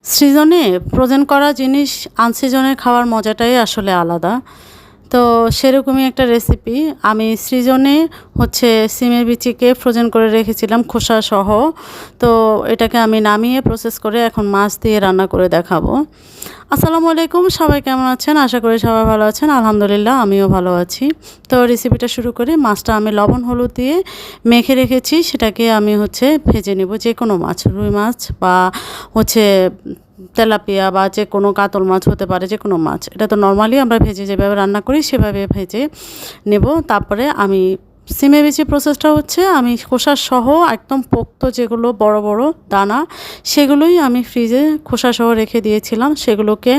সিজনে ফ্রোজেন করা জিনিস আনসিজনে খাওয়ার মজাটাই আসলে আলাদা। তো সেরকমই একটা রেসিপি আমি সৃজনে সিমের বিচিকে ফ্রোজেন করে রেখেছিলাম খোসাসহ। তো এটাকে আমি নামিয়ে প্রসেস করে এখন মাছ দিয়ে রান্না করে দেখাবো। আসসালামু আলাইকুম, সবাই কেমন আছেন? আশা করি সবাই ভালো আছেন। আলহামদুলিল্লাহ আমিও ভালো আছি। তো রেসিপিটা শুরু করি। মাছটা আমি লবণ হলুদ দিয়ে মেখে রেখেছি, সেটাকে আমি ভেজে নেব। যে কোনো মাছ, রুই মাছ বা হচ্ছে তেলাপিয়া বা যে কোনো কাতল মাছ হতে পারে, যে কোনো মাছ। এটা তো নর্মালি আমরা ভেজে যেভাবে রান্না করি সেভাবে ভেজে নেব। তারপরে আমি সিমে বিচি প্রসেসটা আমি খোসাসহ একদম পোক্ত যেগুলো বড় বড় দানা, সেগুলোই আমি ফ্রিজে খোসাসহ রেখে দিয়েছিলাম। সেগুলোকে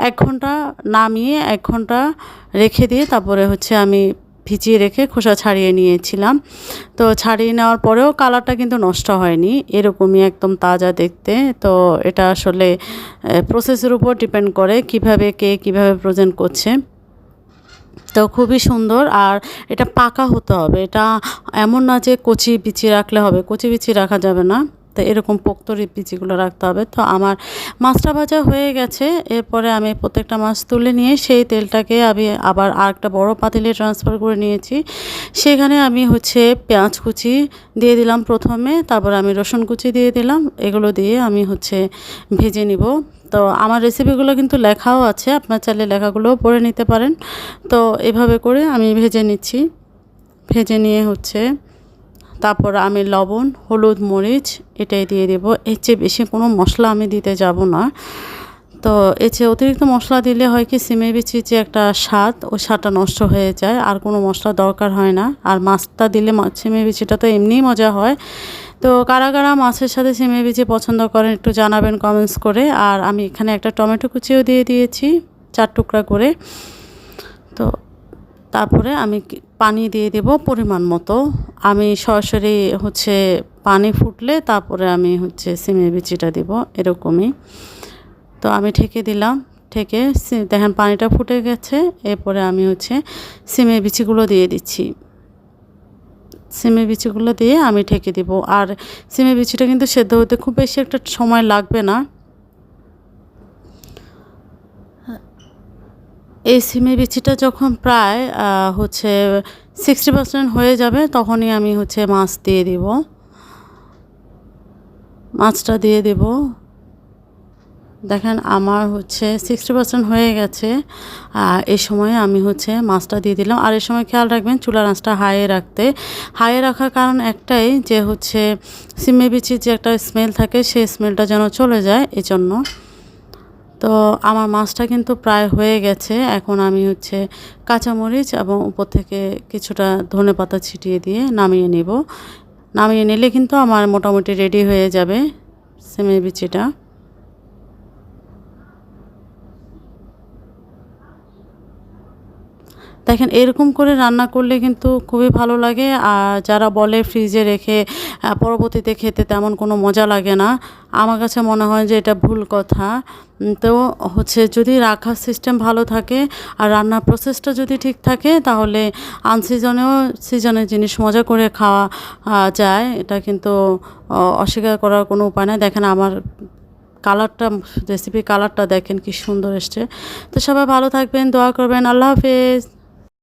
1 ঘন্টা নামিয়ে 1 ঘন্টা রেখে দিয়ে তারপরে আমি ভিজিয়ে রেখে খোসা ছাড়িয়ে নিয়েছিলাম। তো ছাড়িয়ে নেওয়ার পরেও কালারটা কিন্তু নষ্ট হয়নি, এরকমই একদম তাজা দেখতে। তো এটা আসলে প্রসেসের উপর ডিপেন্ড করে কিভাবে কে কীভাবে প্রেজেন্ট করছে। তো খুবই সুন্দর। আর এটা পাকা হতে হবে, এটা এমন না যে কচি বিচি রাখলে হবে, কচি বিচি রাখা যাবে না। তো এরকম পোক্ত বিচিগুলো রাখতে হবে। তো আমার মাছটা ভাজা হয়ে গেছে। এরপরে আমি প্রত্যেকটা মাছ তুলে নিয়ে সেই তেলটাকে আমি আবার আরেকটা বড় পাতিলে ট্রান্সফার করে নিয়েছি। সেখানে আমি পেঁয়াজ কুচি দিয়ে দিলাম প্রথমে, তারপর আমি রসুন কুচি দিয়ে দিলাম। এগুলো দিয়ে আমি ভেজে নিব। তো আমার রেসিপিগুলো কিন্তু লেখাও আছে, আপনার চাইলে লেখাগুলোও পড়ে নিতে পারেন। তো এভাবে করে আমি ভেজে নিচ্ছি। ভেজে নিয়ে তারপর আমি লবণ হলুদ মরিচ এটাই দিয়ে দেবো। এর চেয়ে বেশি কোনো মশলা আমি দিতে যাব না। তো এর চেয়ে অতিরিক্ত মশলা দিলে হয় কি, সিমের বিচির যে একটা স্বাদ, ওই স্বাদটা নষ্ট হয়ে যায়। আর কোনো মশলা দরকার হয় না। আর মাছটা দিলে সিমের বিচিটা তো এমনিই মজা হয়। তো কারা কারা মাছের সাথে সিমের বিচি পছন্দ করেন একটু জানাবেন কমেন্টস করে। আর আমি এখানে একটা টমেটো কুচিও দিয়ে দিয়েছি 4 টুকরা করে। তো তারপরে আমি পানি দিয়ে দেব পরিমাণ মতো। আমি সরাসরি পানি ফুটলে তারপরে আমি সিমের বিচিটা দেব, এরকমই। তো আমি ঢেকে দিলাম। ঢেকে দেখেন পানিটা ফুটে গেছে। এরপরে আমি সিমের বিচিগুলো দিয়ে দিচ্ছি। সিমের বিচিগুলো দিয়ে আমি ঢেকে দেব। আর সিমের বিচিটা কিন্তু সেদ্ধ হতে খুব বেশি একটা সময় লাগবে না। এই সিমের বিচিটা যখন প্রায় 60% হয়ে যাবে, তখনই আমি মাছ দিয়ে দেব। মাছটা দিয়ে দেব। দেখেন আমার 60% হয়ে গেছে। এই সময়ে আমি মাছটা দিয়ে দিলাম। আর এই সময় খেয়াল রাখবেন চুলার আঁচটা হাইয়ে রাখতে। হাইয়ে রাখার কারণ একটাই, যে সিমের বিচির যে একটা স্মেল থাকে, সেই স্মেলটা যেন চলে যায়, এজন্য। তো আমার মাছটা কিন্তু প্রায় হয়ে গেছে। এখন আমি কাঁচামরিচ এবং উপর থেকে কিছুটা ধনেপাতা ছিটিয়ে দিয়ে নামিয়ে নেব। নামিয়ে নিলে কিন্তু আমার মোটামুটি রেডি হয়ে যাবে সিমের বিচিটা। দেখেন এরকম করে রান্না করলে কিন্তু খুবই ভালো লাগে। আর যারা বলে ফ্রিজে রেখে পরবর্তীতে খেতে তেমন কোনো মজা লাগে না, আমার কাছে মনে হয় যে এটা ভুল কথা। তো যদি রাখার সিস্টেম ভালো থাকে আর রান্নার প্রসেসটা যদি ঠিক থাকে, তাহলে আনসিজনেও সিজনের জিনিস মজা করে খাওয়া যায়। এটা কিন্তু অস্বীকার করার কোনো উপায় নাই। দেখেন আমার কালারটা, রেসিপির কালারটা দেখেন কি সুন্দর এসছে। তো সবাই ভালো থাকবেন, দোয়া করবেন। আল্লাহ হাফেজ।